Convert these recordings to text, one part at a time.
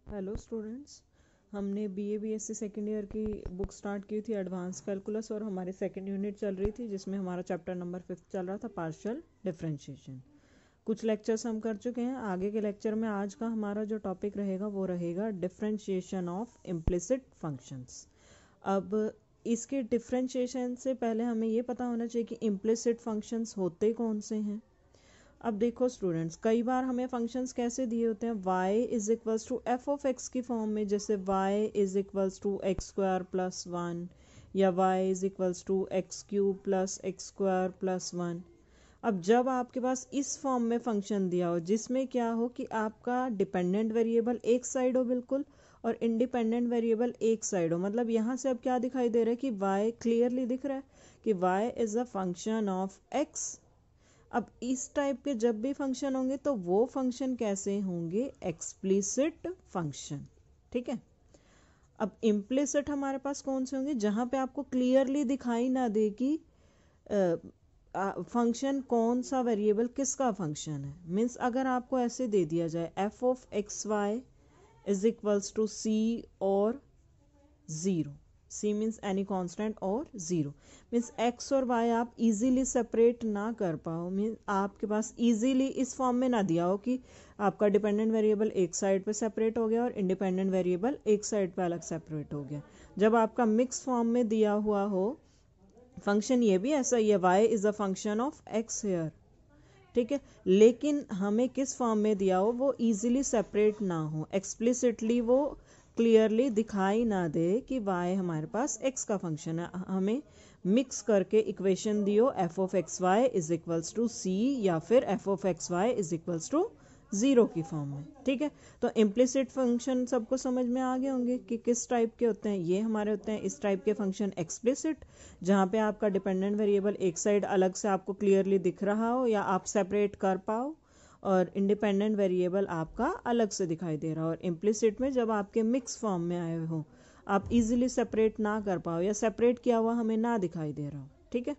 Hello students, हमने BA BSc second year की book start की थी एडवांस कैलकुलस और हमारी सेकेंड यूनिट चल रही थी जिसमें हमारा चैप्टर नंबर 5 चल रहा था पार्शियल डिफरेंशिएशन। कुछ लेक्चर्स हम कर चुके हैं। आगे के लेक्चर में आज का हमारा जो टॉपिक रहेगा वो रहेगा डिफरेंशिएशन ऑफ इम्प्लिसिट फंक्शंस। अब इसके डिफरेंशिएशन से पहले हमें ये पता होना चाहिए कि इम्प्लिसिट फंक्शंस होते कौन से हैं। अब देखो स्टूडेंट्स, कई बार हमें फंक्शंस कैसे दिए होते हैं y is equals to f of x की फॉर्म में, जैसे y is equals to x square plus 1 या y is equals to x cube plus x square plus 1। अब जब आपके पास इस फॉर्म में फंक्शन दिया हो जिसमें क्या हो कि आपका डिपेंडेंट वेरिएबल एक साइड हो बिल्कुल और इंडिपेंडेंट वेरिएबल एक साइड हो, मतलब यहाँ से अब क्या दिखाई दे रहा है कि y क्लियरली दिख रहा है कि y is a function of x। अब इस टाइप के जब भी फंक्शन होंगे तो वो फंक्शन कैसे होंगे, एक्सप्लिसिट फंक्शन। ठीक है। अब इम्प्लिसिट हमारे पास कौन से होंगे, जहां पे आपको क्लियरली दिखाई ना दे कि फंक्शन कौन सा वेरिएबल किसका फंक्शन है। मीन्स अगर आपको ऐसे दे दिया जाए F of x Y is equals to C और zero, C means any constant और ज़ीरो, मीन्स एक्स और वाई आप इजीली सेपरेट ना कर पाओ। मीन्स आपके पास इजीली इस फॉर्म में ना दिया हो कि आपका डिपेंडेंट वेरिएबल एक साइड पे सेपरेट हो गया और इंडिपेंडेंट वेरिएबल एक साइड पे अलग सेपरेट हो गया। जब आपका मिक्स फॉर्म में दिया हुआ हो फंक्शन, ये भी ऐसा ही है, y is a function of x here. ठीक है, लेकिन हमें किस फॉर्म में दिया हो वो इजीली सेपरेट ना हो, एक्सप्लिसिटली वो क्लियरली दिखाई ना दे कि y हमारे पास x का फंक्शन है। हमें मिक्स करके इक्वेशन दियो F of x Y is equals to C या फिर F of x Y is equals to zero की फॉर्म में। ठीक है, तो इम्प्लिसिट फंक्शन सबको समझ में आ गए होंगे कि किस टाइप के होते हैं। ये हमारे होते हैं इस टाइप के फंक्शन एक्सप्लिसिट, जहाँ पे आपका डिपेंडेंट वेरिएबल एक साइड अलग से आपको क्लियरली दिख रहा हो या आप सेपरेट कर पाओ और इंडिपेंडेंट वेरिएबल आपका अलग से दिखाई दे रहा हो। और इम्प्लिसिट में जब आपके मिक्स फॉर्म में आए हो, आप इजीली सेपरेट ना कर पाओ या सेपरेट किया हुआ हमें ना दिखाई दे रहा हो। ठीक है,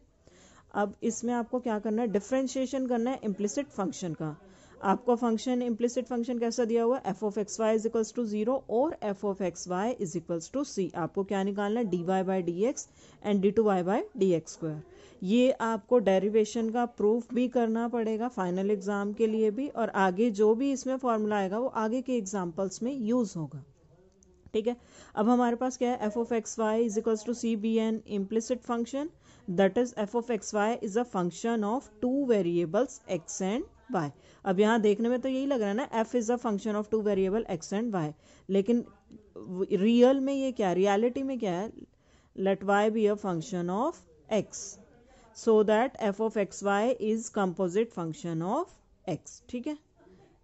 अब इसमें आपको क्या करना है, डिफरेंशिएशन करना है इम्प्लिसिट फंक्शन का। आपको फंक्शन इम्प्लिसिट फंक्शन कैसा दिया हुआ है, F of x Y is equals to zero और F of x Y is equals to C. आपको क्या निकालना है, D Y by D X and D two Y by D x square. ये आपको डेरिवेशन का प्रूफ भी करना पड़ेगा फाइनल एग्जाम के लिए भी, और आगे जो भी इसमें फॉर्मूला आएगा वो आगे के एग्जाम्पल्स में यूज होगा। ठीक है, अब हमारे पास क्या है, F of x Y is equals to c be an implicit function, that is f of x Y is a function of two variables x and y. अब यहाँ देखने में तो यही लग रहा है ना, f is a function of two variable x and y, लेकिन रियल में ये क्या है, रियलिटी में क्या है, let y be a function of x so that f of x Y is composite function of x. ठीक है,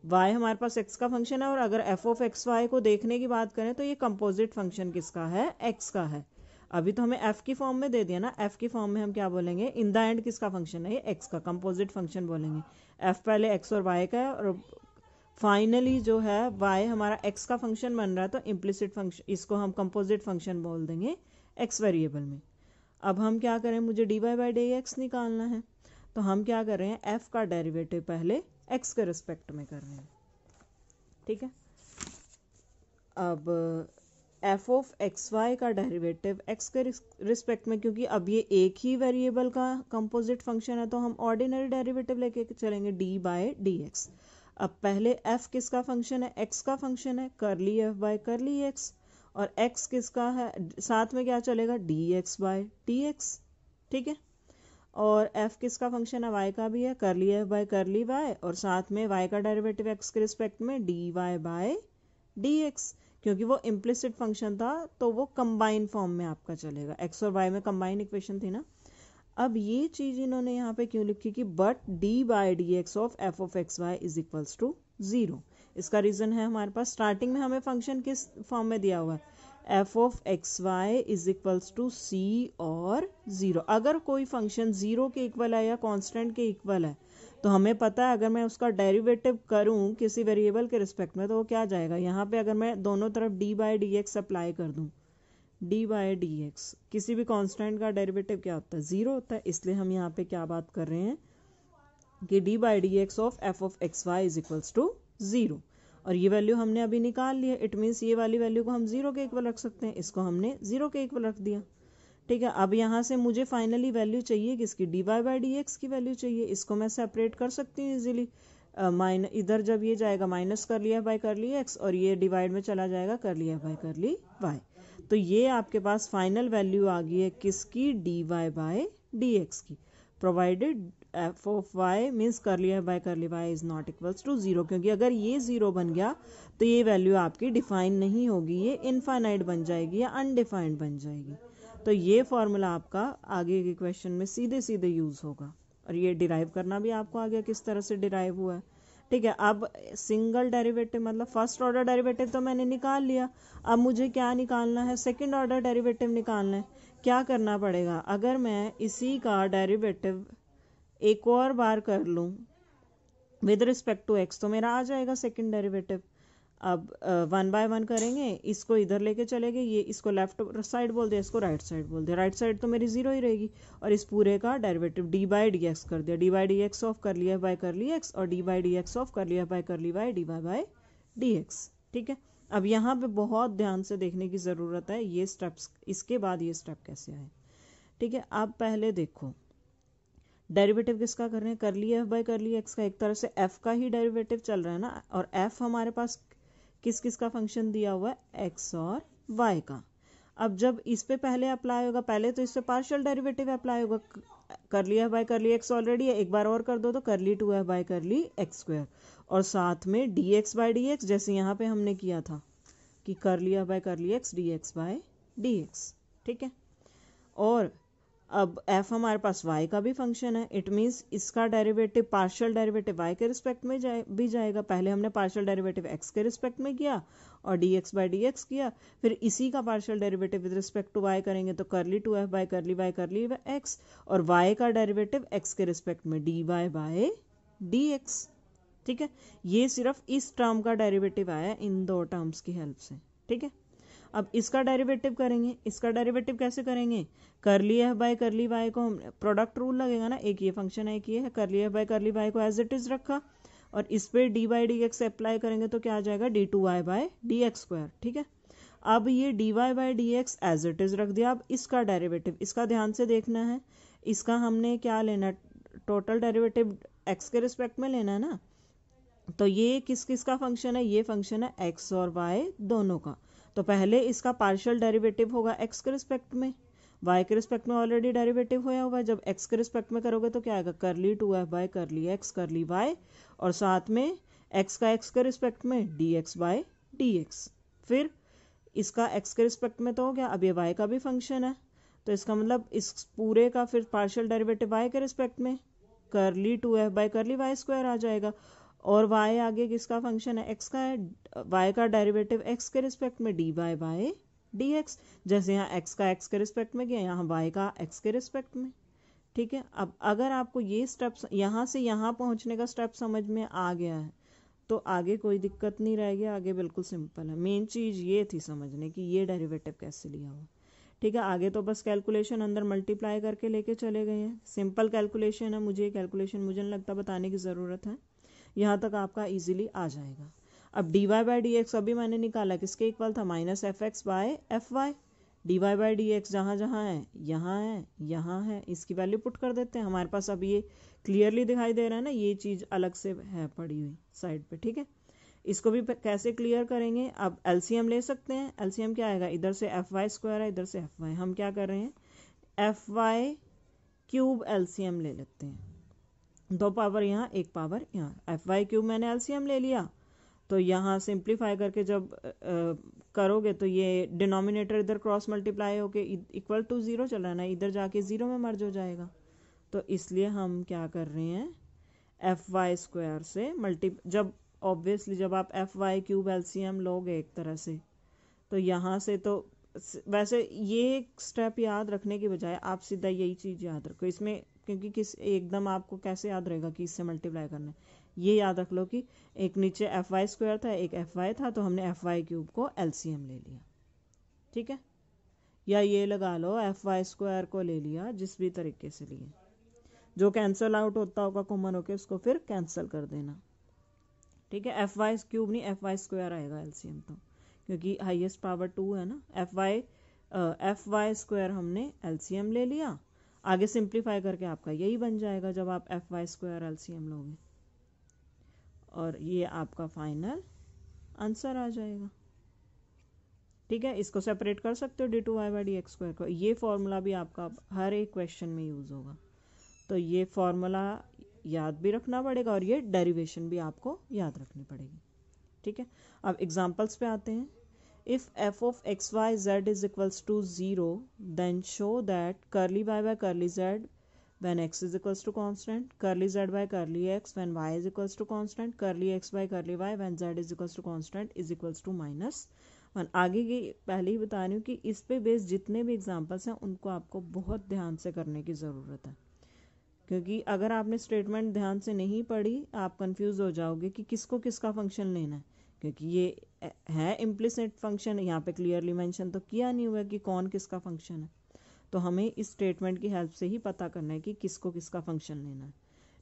y हमारे पास x का फंक्शन है और अगर f ऑफ एक्स वाई को देखने की बात करें तो ये कंपोजिट फंक्शन किसका है, x का है। अभी तो हमें f की फॉर्म में दे दिया ना, f की फॉर्म में हम क्या बोलेंगे, इन द एंड किसका फंक्शन है, ये x का कंपोजिट फंक्शन बोलेंगे। f पहले x और y का है और फाइनली जो है y हमारा x का फंक्शन बन रहा है, तो इम्प्लिसिट फंक्शन, इसको हम कंपोजिट फंक्शन बोल देंगे x वेरिएबल में। अब हम क्या करें, मुझे d Y by D x निकालना है, तो हम क्या कर रहे हैं, f का डेरिवेटिव पहले x के रिस्पेक्ट में कर रहे हैं। ठीक है, अब एफ ऑफ एक्स वाई का डेरिवेटिव x के रिस्पेक्ट में, क्योंकि अब ये एक ही वेरिएबल का कंपोजिट फंक्शन है तो हम ऑर्डिनरी डेरिवेटिव लेके चलेंगे डी बाय डी एक्स। अब पहले f किसका फंक्शन है, x का फंक्शन है, करली f बाय करली x, और x किसका है, साथ में क्या चलेगा, d x by D x. ठीक है, और f किसका फंक्शन है, y का भी है, करली f बाय करली y, और साथ में y का डेरिवेटिव x के रिस्पेक्ट में d y by D x. क्योंकि वो इम्प्लिसिट फंक्शन था तो वो कंबाइन फॉर्म में आपका चलेगा, x और y में कंबाइन इक्वेशन थी ना। अब ये चीज इन्होंने यहाँ पे क्यों लिखी कि but d by D x of f of x Y is equals to zero. इसका रीजन है, हमारे पास स्टार्टिंग में हमें फंक्शन किस फॉर्म में दिया हुआ है, F of x Y is equals to C और ज़ीरो। अगर कोई फंक्शन ज़ीरो के इक्वल है या कांस्टेंट के इक्वल है तो हमें पता है अगर मैं उसका डेरिवेटिव करूं किसी वेरिएबल के रिस्पेक्ट में तो वो क्या जाएगा, यहाँ पे अगर मैं दोनों तरफ D by D x apply कर दूं, डी बाई डी एक्स, किसी भी कांस्टेंट का डेरिवेटिव क्या होता है, ज़ीरो होता है। इसलिए हम यहाँ पे क्या बात कर रहे हैं कि d by D x of f of x Y is equals to zero. और ये वैल्यू हमने अभी निकाल लिया, इट मीन्स ये वाली वैल्यू को हम 0 के इक्वल रख सकते हैं, इसको हमने 0 के इक्वल रख दिया। ठीक है, अब यहाँ से मुझे फाइनली वैल्यू चाहिए किसकी, dy बाई डी एक्स की वैल्यू चाहिए। इसको मैं सेपरेट कर सकती हूँ इजीली, इधर जब ये जाएगा माइनस कर लिया बाई कर ली एक्स, और ये डिवाइड में चला जाएगा कर लिया बाई कर ली वाई। तो ये आपके पास फाइनल वैल्यू आ गई है किसकी, dy बाई डी एक्स की, provided F of Y means कर लिया बाय कर ली Y is not equals to 0, क्योंकि अगर ये 0 बन गया तो ये वैल्यू आपकी डिफाइन नहीं होगी, ये इनफाइनाइट बन जाएगी या अनडिफाइंड बन जाएगी। तो ये फॉर्मूला आपका आगे के क्वेश्चन में सीधे सीधे यूज होगा, और ये डिराइव करना भी आपको आ गया किस तरह से डिराइव हुआ है। ठीक है, अब सिंगल डेरिवेटिव मतलब फर्स्ट ऑर्डर डेरिवेटिव तो मैंने निकाल लिया, अब मुझे क्या निकालना है, सेकंड ऑर्डर डेरिवेटिव निकालना है। क्या करना पड़ेगा, अगर मैं इसी का डेरिवेटिव एक और बार कर लूँ विद रिस्पेक्ट टू एक्स तो मेरा आ जाएगा सेकंड डेरिवेटिव। अब 1 बाय 1 करेंगे, इसको इधर लेके चले गए, ये इसको लेफ्ट साइड बोल दिया, इसको राइट साइड बोल दिया, राइट साइड तो मेरी 0 ही रहेगी, और इस पूरे का derivative D by D X कर दिया, D by D x of कर लिया बाय कर ली एक्स, और D by D x of कर लिया बाय कर ली Y D Y by D x. ठीक है, अब यहाँ पे बहुत ध्यान से देखने की ज़रूरत है ये स्टेप्स, इसके बाद ये स्टेप कैसे आए। ठीक है, अब पहले देखो डेरिवेटिव किसका कर रहे हैं, कर ली एफ बाई कर ली एक्स का, एक तरह से एफ का ही डेरिवेटिव चल रहा है ना, और एफ हमारे पास किस किस का फंक्शन दिया हुआ है, एक्स और वाई का। अब जब इस पे पहले अप्लाई होगा, पहले तो इस पे पार्शियल डेरिवेटिव अप्लाई होगा, कर लिया बाय कर ली एक्स ऑलरेडी है, एक बार और कर दो तो कर ली 2f बाय कर ली एक्स स्क्वायर, और साथ में D x by D x, जैसे यहाँ पे हमने किया था कि कर लिया बाय कर ली X D x by D x. ठीक है, और अब f हमारे पास y का भी फंक्शन है, इट मीन्स इसका डेरिवेटिव पार्शियल डेरिवेटिव y के रिस्पेक्ट में भी जाएगा। पहले हमने पार्शियल डेरिवेटिव x के रिस्पेक्ट में किया और dx बाई डी एक्स किया, फिर इसी का partial derivative with respect to y करेंगे तो कर ली 2f बाई कर ली x, और y का डेरिवेटिव x के रिस्पेक्ट में dy बाई डी एक्स। ठीक है, ये सिर्फ इस टर्म का डेरिवेटिव आया इन दो टर्म्स की हेल्प से। ठीक है, अब इसका डेरिवेटिव करेंगे, इसका डेरिवेटिव कैसे करेंगे, कर ली एफ बाई कर ली वाई को हम प्रोडक्ट रूल लगेगा ना, एक ये फंक्शन है एक ये है, कर ली एफ बाई कर ली वाई को एज इट इज रखा, और इस पे d by D x apply करेंगे तो क्या आ जाएगा, d two Y by D x square. ठीक है, अब ये d Y by D x as it is रख दिया। अब इसका डेरिवेटिव, इसका ध्यान से देखना है, इसका हमने क्या लेना, टोटल डेरिवेटिव एक्स के रिस्पेक्ट में लेना है ना, तो ये किस किस का फंक्शन है, ये फंक्शन है एक्स और वाई दोनों का। तो पहले इसका पार्शियल डेरिवेटिव होगा एक्स के रिस्पेक्ट में, वाई के रिस्पेक्ट में ऑलरेडी डेरिवेटिव होया हुआ है, जब एक्स के रिस्पेक्ट में करोगे तो क्या आएगा, कर ली 2f बाई कर ली एक्स कर ली वाई, और साथ में एक्स का एक्स के रिस्पेक्ट में D x by D x. फिर इसका एक्स के रिस्पेक्ट में तो हो गया, अब ये वाई का भी फंक्शन है, तो इसका मतलब इस पूरे का फिर पार्शियल डेरिवेटिव वाई के रिस्पेक्ट में कर ली 2f बाई कर ली वाई स्क्वायर आ जाएगा, और y आगे किसका फंक्शन है, x का है, y का डेरिवेटिव x के रिस्पेक्ट में dy बाई डी एक्स, जैसे यहाँ x का x के रिस्पेक्ट में किया, यहाँ y का x के रिस्पेक्ट में। ठीक है, अब अगर आपको ये स्टेप्स यहाँ से यहाँ पहुँचने का स्टेप समझ में आ गया है तो आगे कोई दिक्कत नहीं रहेगी, आगे बिल्कुल सिंपल है। मेन चीज़ ये थी समझने की ये डेरिवेटिव कैसे लिया हुआ। ठीक है, आगे तो बस कैलकुलेशन अंदर मल्टीप्लाई करके लेके चले गए हैं, सिंपल कैलकुलेशन है, मुझे कैलकुलेशन मुझे नहीं लगता बताने की ज़रूरत है, यहाँ तक आपका इजीली आ जाएगा। अब d Y by D x अभी मैंने निकाला किसके इक्वल था, minus f x by f y, D Y by D x जहाँ जहाँ है यहाँ है यहाँ है, इसकी वैल्यू पुट कर देते हैं। हमारे पास अब ये क्लियरली दिखाई दे रहा है ना, ये चीज़ अलग से है पड़ी हुई साइड पे। ठीक है, इसको भी कैसे क्लियर करेंगे, अब एलसीएम ले सकते हैं। एलसीएम क्या आएगा, इधर से एफ वाई स्क्वायर है इधर से एफ वाई, हम क्या कर रहे हैं एफ वाई क्यूब एलसीएम ले लेते हैं, 2 पावर यहाँ 1 पावर यहाँ, एफ वाई क्यूब मैंने एलसीएम ले लिया, तो यहाँ सिंप्लीफाई करके जब करोगे तो ये डिनोमिनेटर इधर क्रॉस मल्टीप्लाई होके इक्वल टू 0 चल रहा है ना, इधर जाके 0 में मर्ज हो जाएगा, तो इसलिए हम क्या कर रहे हैं एफ वाई स्क्वायर से जब ऑब्वियसली जब आप एफ वाई क्यूब एलसीएम लोगे एक तरह से, तो यहाँ से तो वैसे ये स्टेप याद रखने की बजाय आप सीधा यही चीज़ याद रखो इसमें, क्योंकि किस एकदम आपको कैसे याद रहेगा कि इससे मल्टीप्लाई करना है। ये याद रख लो कि एक नीचे एफ वाई स्क्वायर था एक एफ वाई था, तो हमने एफ वाई क्यूब को एलसीएम ले लिया। ठीक है, या ये लगा लो एफ वाई स्क्वायर को ले लिया, जिस भी तरीके से लिए, जो कैंसिल आउट होता होगा कॉमन होके उसको फिर कैंसिल कर देना। ठीक है, एफ वाई क्यूब नहीं एफ वाई स्क्वायर आएगा एलसीएम तो, क्योंकि हाईएस्ट पावर 2 है ना। एफ वाई स्क्वायर हमने एलसीएम ले लिया, आगे सिंप्लीफाई करके आपका यही बन जाएगा जब आप एफ वाई स्क्वायर एलसीएम लोगे, और ये आपका फाइनल आंसर आ जाएगा। ठीक है, इसको सेपरेट कर सकते हो d two Y by D x square को। ये फॉर्मूला भी आपका हर एक क्वेश्चन में यूज होगा, तो ये फॉर्मूला याद भी रखना पड़ेगा और ये डेरिवेशन भी आपको याद रखनी पड़ेगी। ठीक है, अब एग्जांपल्स पे आते हैं। If f of x y z is equals to 0 then show that curly y by curly z when x is equals to constant, curly z by curly x when y is equals to constant, curly x by curly y when z is equals to constant is equals to -1। आगे की पहले ही बता रही हूँ कि इस पे base जितने भी एग्जांपल्स हैं उनको आपको बहुत ध्यान से करने की ज़रूरत है, क्योंकि अगर आपने स्टेटमेंट ध्यान से नहीं पढ़ी आप कंफ्यूज हो जाओगे कि किसको किसका फंक्शन लेना है, क्योंकि ये है इम्प्लिसिट फंक्शन, यहाँ पे क्लियरली मेंशन तो किया नहीं हुआ कि कौन किसका फंक्शन है, तो हमें इस स्टेटमेंट की हेल्प से ही पता करना है कि किसको किसका फंक्शन लेना है।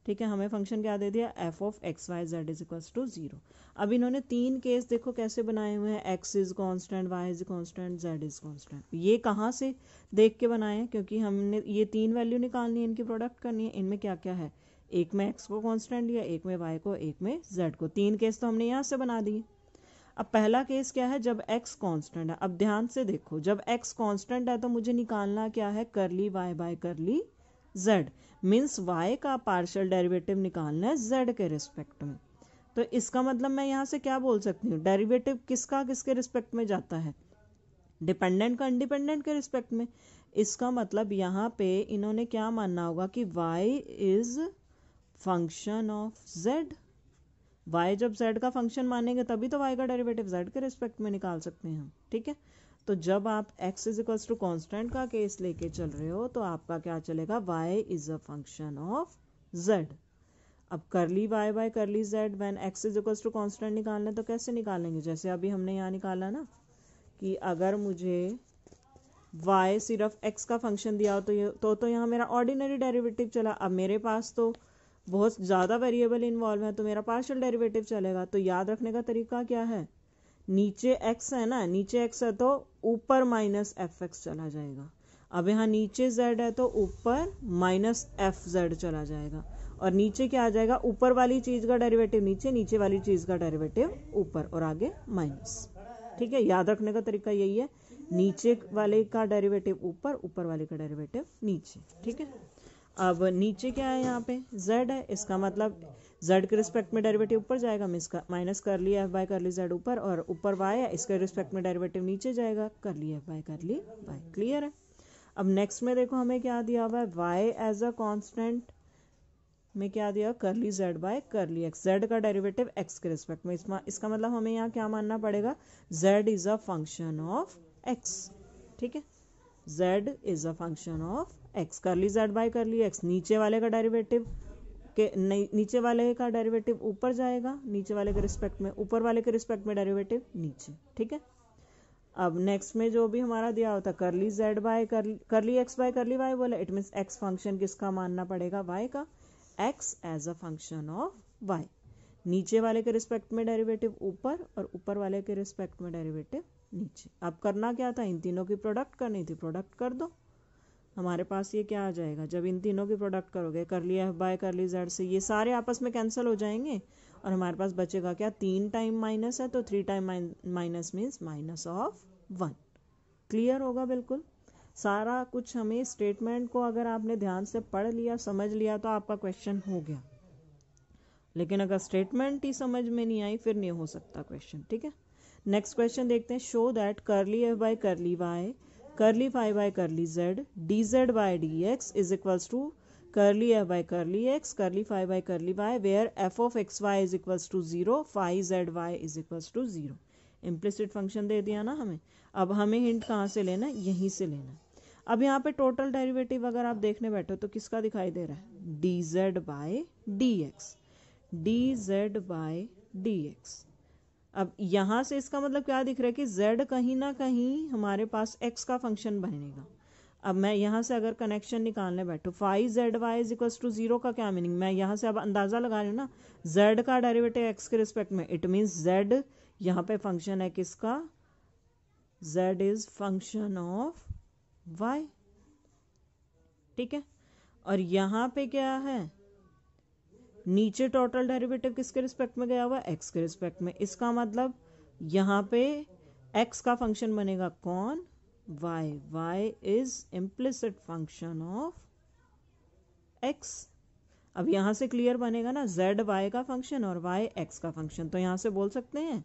ठीक है, हमें फंक्शन क्या दे दिया, f of x y z is equals to 0। अब इन्होंने 3 केस देखो कैसे बनाए हुए हैं, x is constant, y is constant, z is constant. ये कहाँ से देख के बनाए हैं, क्योंकि हमने ये 3 वैल्यू निकालनी है, इनकी प्रोडक्ट करनी है। इनमें क्या क्या है, एक में एक्स को कॉन्स्टेंट लिया, एक में वाई को, एक में जेड को। 3 केस तो हमने यहाँ से बना दिए। अब पहला केस क्या है, जब x कांस्टेंट है। अब ध्यान से देखो, जब x कांस्टेंट है तो मुझे निकालना क्या है, करली y by curly z, means y का पार्शियल डेरिवेटिव निकालना है z के रिस्पेक्ट में। तो इसका मतलब मैं यहाँ से क्या बोल सकती हूँ, डेरिवेटिव किसका किसके रिस्पेक्ट में जाता है, डिपेंडेंट का इंडिपेंडेंट के रिस्पेक्ट में। इसका मतलब यहाँ पे इन्होंने क्या मानना होगा कि y is function of z। y जब z का फंक्शन मानेंगे तभी तो y का डेरिवेटिव z के रिस्पेक्ट में निकाल सकते हैं हम। ठीक है, तो जब आप x is equals to constant का केस लेके चल रहे हो तो आपका क्या चलेगा, y is a function of z। अब curly y by curly z when x is equals to constant निकालना है तो कैसे निकालेंगे, जैसे अभी हमने यहाँ निकाला ना कि अगर मुझे y सिर्फ x का फंक्शन दिया हो तो यहाँ मेरा ऑर्डिनरी डेरिवेटिव चला। अब मेरे पास तो बहुत ज़्यादा वेरिएबल इन्वॉल्व है तो मेरा पार्शियल डेरिवेटिव चलेगा। तो याद रखने का तरीका क्या है, नीचे x है ना, नीचे x है तो ऊपर माइनस एफ एक्स चला जाएगा। अब यहाँ नीचे z है तो ऊपर माइनस एफ जेड चला जाएगा, और नीचे क्या आ जाएगा, ऊपर वाली चीज़ का डेरिवेटिव नीचे, नीचे वाली चीज़ का डेरिवेटिव ऊपर, और आगे माइनस। ठीक है, याद रखने का तरीका यही है, नीचे वाले का डेरिवेटिव ऊपर, ऊपर वाले का डेरिवेटिव नीचे। ठीक है, अब नीचे क्या है, यहाँ पे z है, इसका मतलब z के रिस्पेक्ट में डेरिवेटिव ऊपर जाएगा, माइनस कर लिया f बाय कर ली z ऊपर, और ऊपर y है, इसके रिस्पेक्ट में डेरिवेटिव नीचे जाएगा, कर ली f बाय कर ली y। क्लियर है। अब नेक्स्ट में देखो हमें क्या दिया हुआ है, y एज अ कांस्टेंट में क्या दिया, कर ली z बाय कर ली x, z का डेरिवेटिव x के रिस्पेक्ट में। इसका मतलब हमें यहाँ क्या मानना पड़ेगा, z is a function of x। ठीक है, z is a function of x, करली z बाय करली x, नीचे वाले का डेरिवेटिव नीचे वाले का डेरिवेटिव ऊपर जाएगा, नीचे वाले के रिस्पेक्ट में, ऊपर वाले के रिस्पेक्ट में डेरिवेटिव नीचे। ठीक है, अब नेक्स्ट में जो भी हमारा दिया होता curly z by curly x by curly y बोला, इट मीन्स x फंक्शन किसका मानना पड़ेगा, y का, x as a function of y। नीचे वाले के रिस्पेक्ट में डेरिवेटिव ऊपर और ऊपर वाले के रिस्पेक्ट में डेरिवेटिव नीचे। अब करना क्या था, इन तीनों की प्रोडक्ट करनी थी, प्रोडक्ट कर दो। हमारे पास ये क्या आ जाएगा, जब इन तीनों की प्रोडक्ट करोगे, कर लिया f बाय कर ली z से, ये सारे आपस में कैंसिल हो जाएंगे और हमारे पास बचेगा क्या, 3 टाइम माइनस है तो 3 time minus means minus of 1। Clear होगा बिल्कुल सारा कुछ। हमें स्टेटमेंट को अगर आपने ध्यान से पढ़ लिया, समझ लिया तो आपका क्वेश्चन हो गया, लेकिन अगर स्टेटमेंट ही समझ में नहीं आई फिर नहीं हो सकता क्वेश्चन। ठीक है, नेक्स्ट क्वेश्चन देखते हैं। शो दैट करली f bye curly y curly phi by curly z dz by dx is equals to curly f by curly x curly phi by curly y where f of xy is equals to 0 phi zy is equals to 0। Implicit function दे दिया ना हमें। अब हमें hint कहाँ से लेना है, यहीं से लेना है। अब यहाँ पे टोटल डेरिवेटिव अगर आप देखने बैठो तो किसका दिखाई दे रहा है, dz by dx, dz by dx। अब यहाँ से इसका मतलब क्या दिख रहा है कि z कहीं ना कहीं हमारे पास x का फंक्शन बनेगा। अब मैं यहाँ से अगर कनेक्शन निकालने बैठूँ, phi z y is equals to 0 का क्या मीनिंग, मैं यहाँ से अब अंदाज़ा लगा रही हूँ ना, z का डेरिवेटिव x के रिस्पेक्ट में, इट मीन्स z यहाँ पे फंक्शन है किसका, z is function of y, ठीक है। और यहाँ पे क्या है, नीचे टोटल डेरिवेटिव किसके रिस्पेक्ट में गया हुआ है, x के रिस्पेक्ट में। इसका मतलब यहाँ पे x का फंक्शन बनेगा कौन, y is implicit function of x। अब यहाँ से क्लियर बनेगा ना, z y का फंक्शन और y x का फंक्शन। तो यहाँ से बोल सकते हैं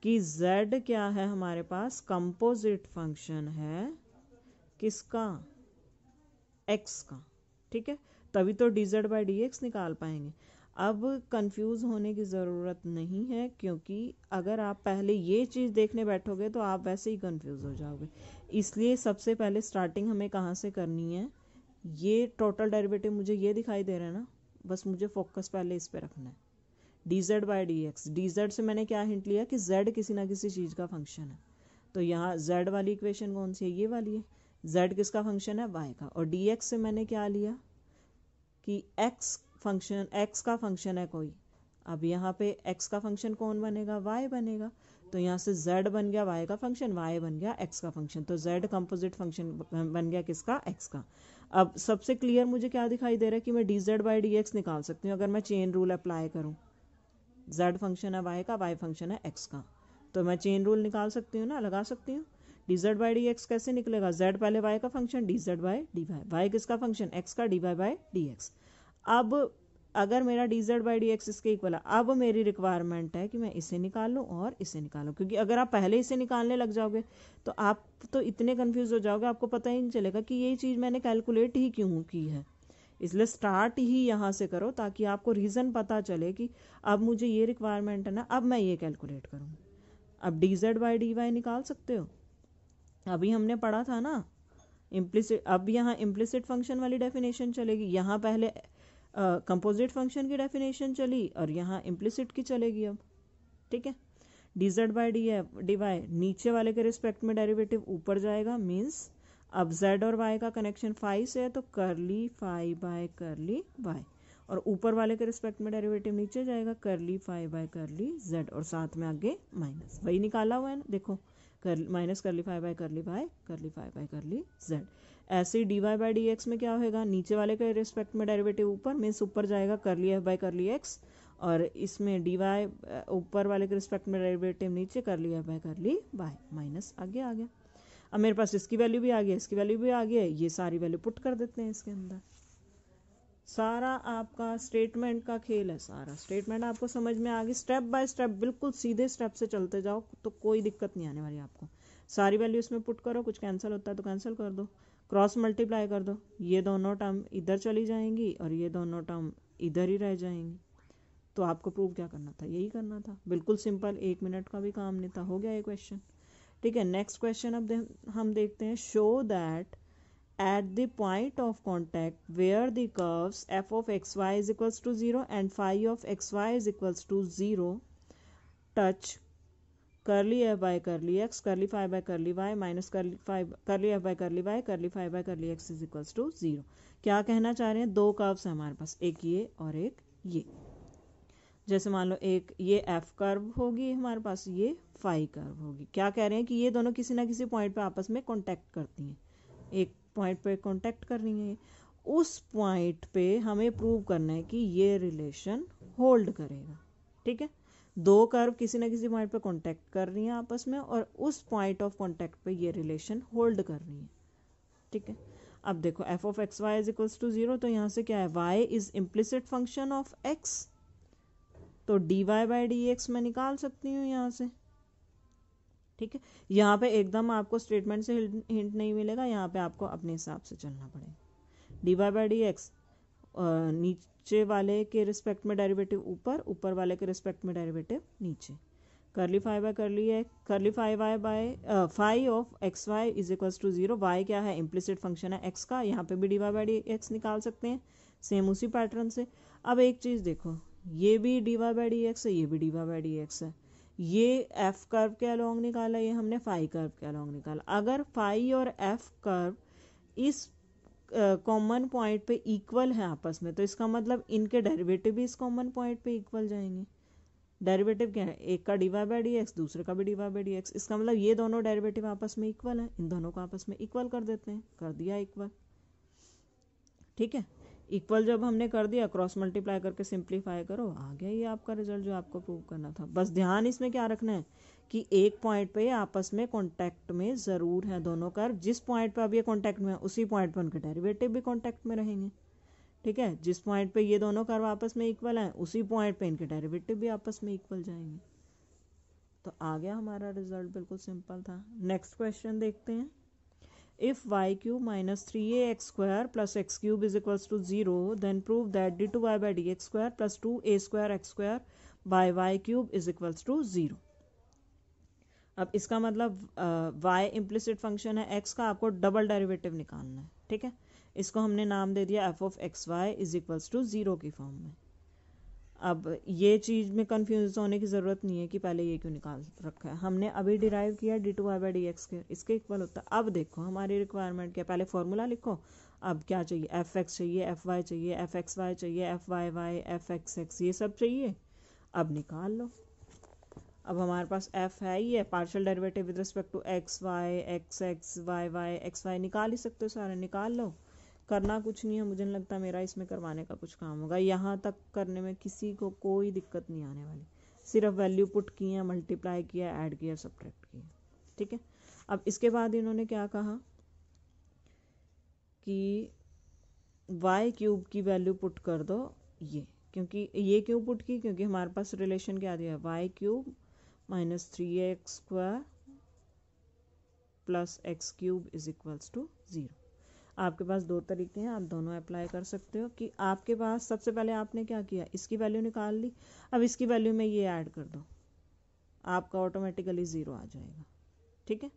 कि z क्या है हमारे पास, कंपोजिट फंक्शन है किसका, x का, ठीक है। तभी तो dz बाई dx निकाल पाएंगे। अब कंफ्यूज होने की ज़रूरत नहीं है, क्योंकि अगर आप पहले ये चीज़ देखने बैठोगे तो आप वैसे ही कंफ्यूज हो जाओगे। इसलिए सबसे पहले स्टार्टिंग हमें कहाँ से करनी है, ये टोटल डेरिवेटिव मुझे ये दिखाई दे रहा है ना, बस मुझे फोकस पहले इस पे रखना है, dz बाई dx। dz से मैंने क्या हिंट लिया कि z किसी ना किसी चीज़ का फंक्शन है, तो यहाँ z वाली इक्वेशन कौन सी है, ये वाली है, z किसका फंक्शन है, y का। और dx से मैंने क्या लिया कि x फंक्शन, x का फंक्शन है कोई। अब यहाँ पे x का फंक्शन कौन बनेगा, y बनेगा। तो यहाँ से z बन गया y का फंक्शन, y बन गया x का फंक्शन, तो z कंपोजिट फंक्शन बन गया किसका, x का। अब सबसे क्लियर मुझे क्या दिखाई दे रहा है कि मैं dz बाई dx निकाल सकती हूँ अगर मैं चेन रूल अप्लाई करूँ। z फंक्शन है y का, y फंक्शन है x का, तो मैं चेन रूल निकाल सकती हूँ ना, लगा सकती हूँ। dz बाई dx कैसे निकलेगा, z पहले y का function, dz by dy, y किसका फंक्शन, x का, dy बाई dx। अब अगर मेरा dz बाई dx इसके इक्वल है, अब मेरी रिक्वायरमेंट है कि मैं इसे निकाल लूँ और इसे निकालूँ, क्योंकि अगर आप पहले इसे निकालने लग जाओगे तो आप तो इतने कंफ्यूज हो जाओगे, आपको पता ही नहीं चलेगा कि ये चीज़ मैंने कैलकुलेट ही क्यों की है। इसलिए स्टार्ट ही यहाँ से करो ताकि आपको रीज़न पता चले कि अब मुझे ये रिक्वायरमेंट है ना, अब मैं ये कैलकुलेट करूँ। अब dz बाई dy निकाल सकते हो, अभी हमने पढ़ा था ना इम्प्लिसिट। अब यहाँ इम्प्लिसिट फंक्शन वाली डेफिनेशन चलेगी, यहाँ पहले कंपोजिट फंक्शन की डेफिनेशन चली और यहाँ इम्प्लिसिट की चलेगी अब, ठीक है। dz बाई dy नीचे वाले के रिस्पेक्ट में डेरिवेटिव ऊपर जाएगा, मीन्स अब z और y का कनेक्शन फाई से है तो करली फाई बाय करली y, और ऊपर वाले के रिस्पेक्ट में डेरिवेटिव नीचे जाएगा, करली फाई बाय करली z, और साथ में आगे माइनस, वही निकाला हुआ है ना, देखो minus curly phi by curly y, curly phi by curly z। ऐसे ही dy बाई dx में क्या होगा, नीचे वाले के रिस्पेक्ट में डेरिवेटिव ऊपर, मीन्स ऊपर जाएगा करली f बाय करली x, और इसमें dy ऊपर वाले के रिस्पेक्ट में डेरिवेटिव नीचे, करली f bye curly y, minus आगे आ गया। अब मेरे पास इसकी वैल्यू भी आ गई, इसकी वैल्यू भी आ गई है, ये सारी वैल्यू पुट कर देते हैं इसके अंदर। सारा आपका स्टेटमेंट का खेल है, सारा स्टेटमेंट आपको समझ में आ गई। स्टेप बाय स्टेप, बिल्कुल सीधे स्टेप से चलते जाओ तो कोई दिक्कत नहीं आने वाली आपको। सारी वैल्यू इसमें पुट करो, कुछ कैंसिल होता है तो कैंसिल कर दो, क्रॉस मल्टीप्लाई कर दो, ये दोनों टर्म इधर चली जाएंगी और ये दोनों टर्म इधर ही रह जाएंगी। तो आपको प्रूव क्या करना था, यही करना था, बिल्कुल सिंपल, 1 मिनट का भी काम नहीं था, हो गया ये क्वेश्चन, ठीक है। नेक्स्ट क्वेश्चन अब हम देखते हैं, show that at the point of contact where the curves f of xy is equals to 0 and phi of xy is equals to 0 touch curly f by curly x, curly phi by curly y minus curly f by curly y, curly phi by curly x is equals to 0। क्या कहना चाह रहे हैं, दो curves हैं हमारे पास, एक ये और एक ये। जैसे मान लो एक ये f कर्व होगी हमारे पास, ये फाई कर्व होगी। क्या कह रहे हैं कि ये दोनों किसी ना किसी पॉइंट पे आपस में कॉन्टैक्ट करती हैं, एक पॉइंट पे कांटेक्ट कर रही है, उस पॉइंट पे हमें प्रूव करना है कि ये रिलेशन होल्ड करेगा, ठीक है। दो कर्व किसी ना किसी पॉइंट पे कांटेक्ट कर रही हैं आपस में, और उस पॉइंट ऑफ कांटेक्ट पे ये रिलेशन होल्ड कर रही है, ठीक है। अब देखो f of x Y is equals to 0, तो यहाँ से क्या है, y is implicit function of x, तो dy बाई dx मैं निकाल सकती हूँ यहाँ से, ठीक है। यहाँ पे एकदम आपको स्टेटमेंट से हिंट नहीं मिलेगा, यहाँ पे आपको अपने हिसाब से चलना पड़ेगा। dy बाई डी एक्स नीचे वाले के रिस्पेक्ट में डेरिवेटिव ऊपर, ऊपर वाले के रिस्पेक्ट में डेरिवेटिव नीचे, curly phi by curly phi y by phi of x Y is equals to 0। Y क्या है, इम्प्लिसिट फंक्शन है एक्स का, यहाँ पे भी dy बाई डी एक्स निकाल सकते हैं सेम उसी पैटर्न से। अब एक चीज़ देखो, ये भी dy बाई डी एक्स है, ये भी dy बाई डी एक्स है, ये f कर्व के अलोंग निकाला, ये हमने फाई कर्व के अलोंग निकाला। अगर फाई और f कर्व इस कॉमन पॉइंट पे इक्वल है आपस में, तो इसका मतलब इनके डेरिवेटिव भी इस कॉमन पॉइंट पे इक्वल जाएंगे। डेरिवेटिव क्या है, एक का डिवाई बाई डी एक्स, दूसरे का भी डिवाई बाई डी एक्स, इसका मतलब ये दोनों डेरिवेटिव आपस में इक्वल है, इन दोनों को आपस में इक्वल कर देते हैं, कर दिया इक्वल। ठीक है, इक्वल जब हमने कर दिया, क्रॉस मल्टीप्लाई करके सिंप्लीफाई करो, आ गया ये आपका रिजल्ट जो आपको प्रूव करना था। बस ध्यान इसमें क्या रखना है कि एक पॉइंट पे आपस में कांटेक्ट में ज़रूर है दोनों कर्व, जिस पॉइंट पे अब ये कांटेक्ट में है उसी पॉइंट पे उनके डेरिवेटिव भी कांटेक्ट में रहेंगे। ठीक है, जिस पॉइंट पे ये दोनों कर्व आपस में इक्वल हैं उसी पॉइंट पे इनके डेरिवेटिव भी आपस में इक्वल जाएंगे। तो आ गया हमारा रिजल्ट, बिल्कुल सिंपल था। नेक्स्ट क्वेश्चन देखते हैं। If y cube minus 3ax square plus x cube is equals to 0, then prove that d2y by dx square plus 2a square x square by y cube is equals to 0. अब इसका मतलब y implicit function है, x का आपको double derivative निकालना है। ठीक है, इसको हमने नाम दे दिया f of x Y is equals to 0 की फॉर्म में। अब ये चीज़ में कंफ्यूज होने की ज़रूरत नहीं है कि पहले ये क्यों निकाल रखा है, हमने अभी डिराइव किया d two Y by D x के, इसके इक्वल होता है। अब देखो हमारी रिक्वायरमेंट क्या, पहले फॉर्मूला लिखो। अब क्या चाहिए, एफ एक्स चाहिए, एफ वाई चाहिए, एफ एक्स वाई चाहिए, f y y, f x x, ये सब चाहिए। अब निकाल लो। अब हमारे पास एफ है ही है, partial derivative with respect to x y, x x y y, x y निकाल ही सकते हो सारे, निकाल लो। करना कुछ नहीं है, मुझे नहीं लगता मेरा इसमें करवाने का कुछ काम होगा, यहाँ तक करने में किसी को कोई दिक्कत नहीं आने वाली। सिर्फ वैल्यू पुट की है, मल्टीप्लाई किया, ऐड किया, सब्ट्रैक्ट किया। ठीक है, अब इसके बाद इन्होंने क्या कहा कि y क्यूब की वैल्यू पुट कर दो ये, क्योंकि ये क्यों पुट की, क्योंकि हमारे पास रिलेशन क्या दिया है, y cube minus 3x square plus x cube is equals to 0। आपके पास दो तरीके हैं, आप दोनों अप्लाई कर सकते हो। कि आपके पास सबसे पहले आपने क्या किया, इसकी वैल्यू निकाल ली, अब इसकी वैल्यू में ये ऐड कर दो, आपका ऑटोमेटिकली 0 आ जाएगा। ठीक है,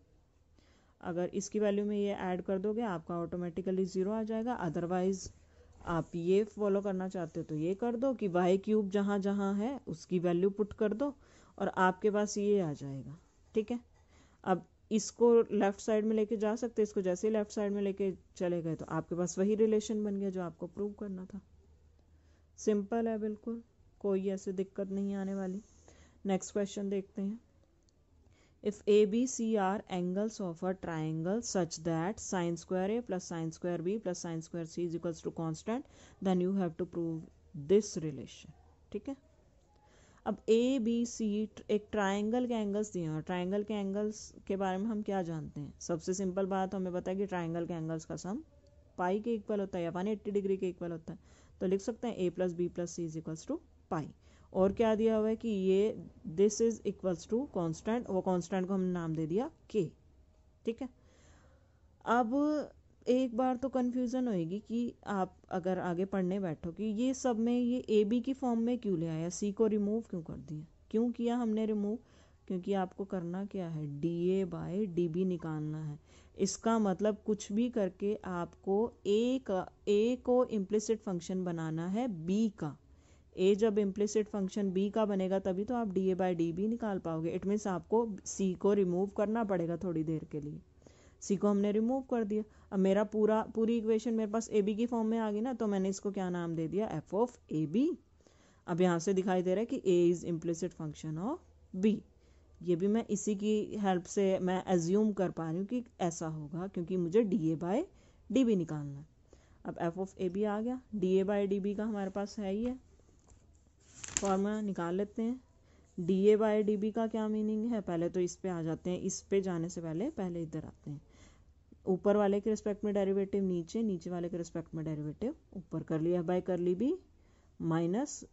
अगर इसकी वैल्यू में ये ऐड कर दोगे आपका ऑटोमेटिकली 0 आ जाएगा। अदरवाइज आप ये फॉलो करना चाहते हो तो ये कर दो कि वाई क्यूब जहाँ जहाँ है उसकी वैल्यू पुट कर दो और आपके पास ये आ जाएगा। ठीक है, अब इसको लेफ्ट साइड में लेके जा सकते, इसको जैसे ही लेफ्ट साइड में लेके चले गए तो आपके पास वही रिलेशन बन गया जो आपको प्रूव करना था। सिंपल है बिल्कुल, कोई ऐसे दिक्कत नहीं आने वाली। नेक्स्ट क्वेश्चन देखते हैं। If A B C are angles of a triangle such that sine square A plus sine square B plus sine square C is equals to constant, then you have to prove this relation. ठीक है, अब ए B सी एक triangle के angles दिए हैं, triangle के angles के बारे में हम क्या जानते हैं, सबसे सिंपल बात हमें पता है कि ट्राइंगल के एंगल्स का सम पाई के इक्वल होता है या 180 डिग्री के इक्वल होता है। तो लिख सकते हैं A plus B plus C is equals to pi. और क्या दिया हुआ है कि ये this is equals to constant, वो कॉन्स्टेंट को हमने नाम दे दिया के। ठीक है, अब एक बार तो कन्फ्यूज़न होएगी कि आप अगर आगे पढ़ने बैठो कि ये सब में ये ए बी की फॉर्म में क्यों ले आया, सी को रिमूव क्यों कर दिया, क्यों किया हमने रिमूव, क्योंकि आपको करना क्या है, d A by d B निकालना है। इसका मतलब कुछ भी करके आपको ए को इम्प्लिसिट फंक्शन बनाना है बी का। ए जब इम्प्लिसिट फंक्शन बी का बनेगा तभी तो आप d A by d B निकाल पाओगे। इट मीन्स आपको सी को रिमूव करना पड़ेगा थोड़ी देर के लिए। सी को हमने रिमूव कर दिया, अब मेरा पूरी इक्वेशन मेरे पास ए बी की फॉर्म में आ गई ना, तो मैंने इसको क्या नाम दे दिया, एफ ऑफ ए बी। अब यहाँ से दिखाई दे रहा है कि A is implicit function of B. ये भी मैं इसी की हेल्प से मैं एज्यूम कर पा रही हूँ कि ऐसा होगा, क्योंकि मुझे d A by d B निकालना है। अब एफ ऑफ ए बी आ गया, d A by d B का हमारे पास है ही है, फॉर्मूला निकाल लेते हैं। D A by d B का क्या मीनिंग है, पहले तो इस पे आ जाते हैं, इस पे जाने से पहले इधर आते हैं। ऊपर वाले के रिस्पेक्ट में डेरिवेटिव नीचे, नीचे वाले के रिस्पेक्ट में डेरिवेटिव ऊपर, कर लिया बाय कर ली बी माइनस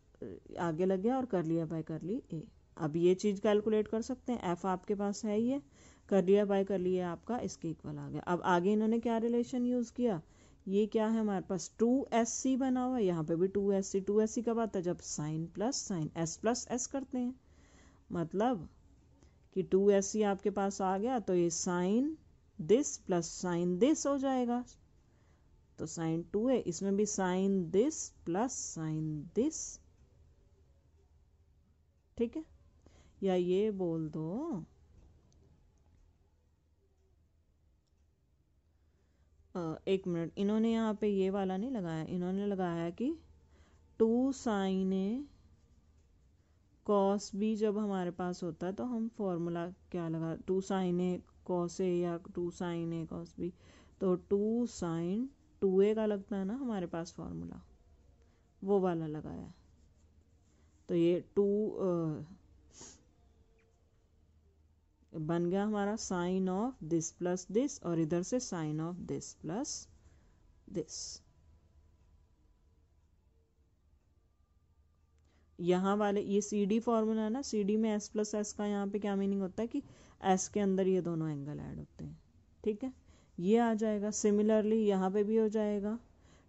आगे लग गया और कर लिया बाय कर ली ए। अब ये चीज़ कैलकुलेट कर सकते हैं, एफ आपके पास है ही है, कर लिया बाय कर लिया आपका इसके इक्वल आ गया। अब आगे इन्होंने क्या रिलेशन यूज़ किया, ये क्या है हमारे पास 2SC बना हुआ है, यहाँ पे भी 2SC कब आता है, जब साइन प्लस S करते हैं। मतलब कि 2SC आपके पास आ गया तो ये sine this plus sine this हो जाएगा, तो साइन 2 है, इसमें भी sine this plus sine this. ठीक है, या ये बोल दो एक मिनट, इन्होंने यहाँ पे ये वाला नहीं लगाया, इन्होंने लगाया कि 2 sin A cos B जब हमारे पास होता है तो हम फॉर्मूला क्या लगा, 2 sin A cos A या 2 sin A cos B, तो 2 sin 2A का लगता है ना हमारे पास फॉर्मूला, वो वाला लगाया। तो ये 2 बन गया हमारा sine of this plus this, और इधर से sine of this plus this. यहाँ वाले ये सी डी फॉर्मूला है ना, सी डी में एस प्लस एस का यहाँ पे क्या मीनिंग होता है कि एस के अंदर ये दोनों एंगल ऐड होते हैं, ठीक है, ये आ जाएगा। सिमिलरली यहाँ पे भी हो जाएगा,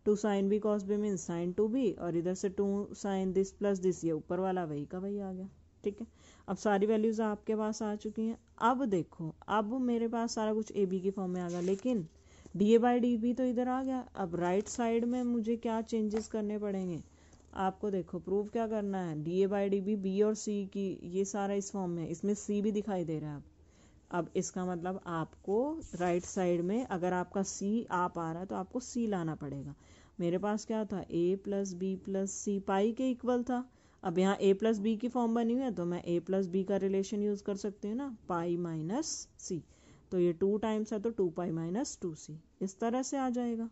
2 sin B cos B means sin 2B, और इधर से 2 sin दिस प्लस दिस, ये ऊपर वाला वही का वही आ गया, ठीक है। अब सारी वैल्यूज आपके पास आ चुकी हैं। अब देखो, अब मेरे पास सारा कुछ ए बी की फॉर्म में आ गया, लेकिन d A by d B तो इधर आ गया। अब राइट साइड में मुझे क्या चेंजेस करने पड़ेंगे, आपको देखो प्रूव क्या करना है, d A by d B, B और सी की ये सारा इस फॉर्म में, इसमें सी भी दिखाई दे रहा है। अब इसका मतलब आपको राइट साइड में अगर आपका सी आप आ रहा है तो आपको सी लाना पड़ेगा। मेरे पास क्या था, ए प्लस बी प्लस सी पाई के इक्वल था। अब यहाँ ए प्लस बी की फॉर्म बनी हुई है तो मैं ए प्लस बी का रिलेशन यूज कर सकती हूँ ना, पाई माइनस सी, तो ये 2 टाइम्स है तो 2 पाई माइनस 2c, इस तरह से आ जाएगा।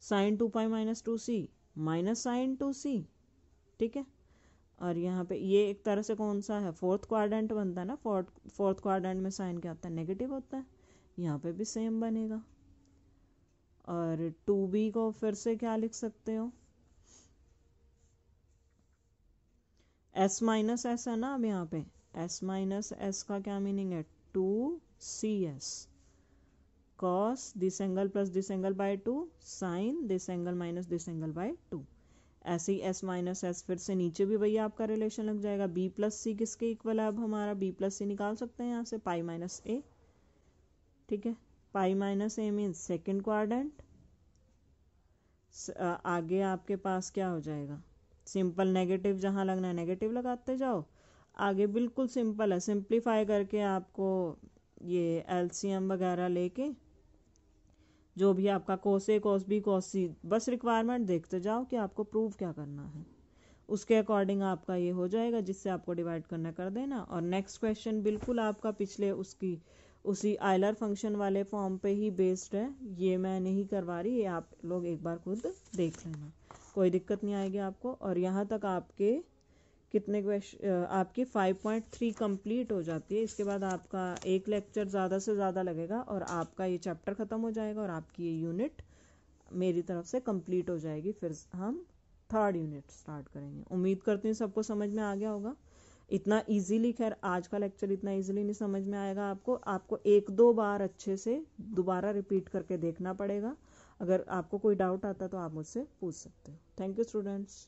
Sine 2 pi minus 2c minus sine 2c, ठीक है। और यहाँ पे ये एक तरह से कौन सा है, फोर्थ क्वाड्रेंट बनता है ना, फोर्थ क्वाड्रेंट में साइन क्या होता है, नेगेटिव होता है, यहाँ पे भी सेम बनेगा। और 2b को फिर से क्या लिख सकते हो, s माइनस एस है ना, अब यहाँ पे s माइनस एस का क्या मीनिंग है, 2cs cos this angle plus this angle by 2 sine this angle minus this angle by 2। ऐसे ही s माइनस एस, फिर से नीचे भी भैया आपका रिलेशन लग जाएगा। b प्लस सी किसके इक्वल है, अब हमारा b प्लस सी निकाल सकते हैं यहाँ से, पाई माइनस ए, ठीक है। पाई माइनस ए मीन्स सेकेंड क्वाड्रेंट। आगे आपके पास क्या हो जाएगा, सिंपल नेगेटिव जहाँ लगना है नेगेटिव लगाते जाओ, आगे बिल्कुल सिंपल है, सिंप्लीफाई करके आपको ये एलसीएम वगैरह लेके जो भी आपका कोस ए कोस बी कोस सी, बस रिक्वायरमेंट देखते जाओ कि आपको प्रूव क्या करना है, उसके अकॉर्डिंग आपका ये हो जाएगा, जिससे आपको डिवाइड करना कर देना। और नेक्स्ट क्वेश्चन बिल्कुल आपका पिछले उसी आइलर फंक्शन वाले फॉर्म पे ही बेस्ड है, ये मैं नहीं करवा रही, ये आप लोग एक बार खुद देख लेना, कोई दिक्कत नहीं आएगी आपको। और यहाँ तक आपके कितने क्वेश्चन, आपकी 5.3 कंप्लीट हो जाती है। इसके बाद आपका एक लेक्चर ज़्यादा से ज़्यादा लगेगा और आपका ये चैप्टर ख़त्म हो जाएगा और आपकी ये यूनिट मेरी तरफ से कंप्लीट हो जाएगी। फिर हम 3rd यूनिट स्टार्ट करेंगे। उम्मीद करती हूँ सबको समझ में आ गया होगा। इतना इजीली, खैर आज का लेक्चर इतना इजीली नहीं समझ में आएगा आपको 1-2 बार अच्छे से दोबारा रिपीट करके देखना पड़ेगा। अगर आपको कोई डाउट आता तो आप मुझसे पूछ सकते हो। Thank you students.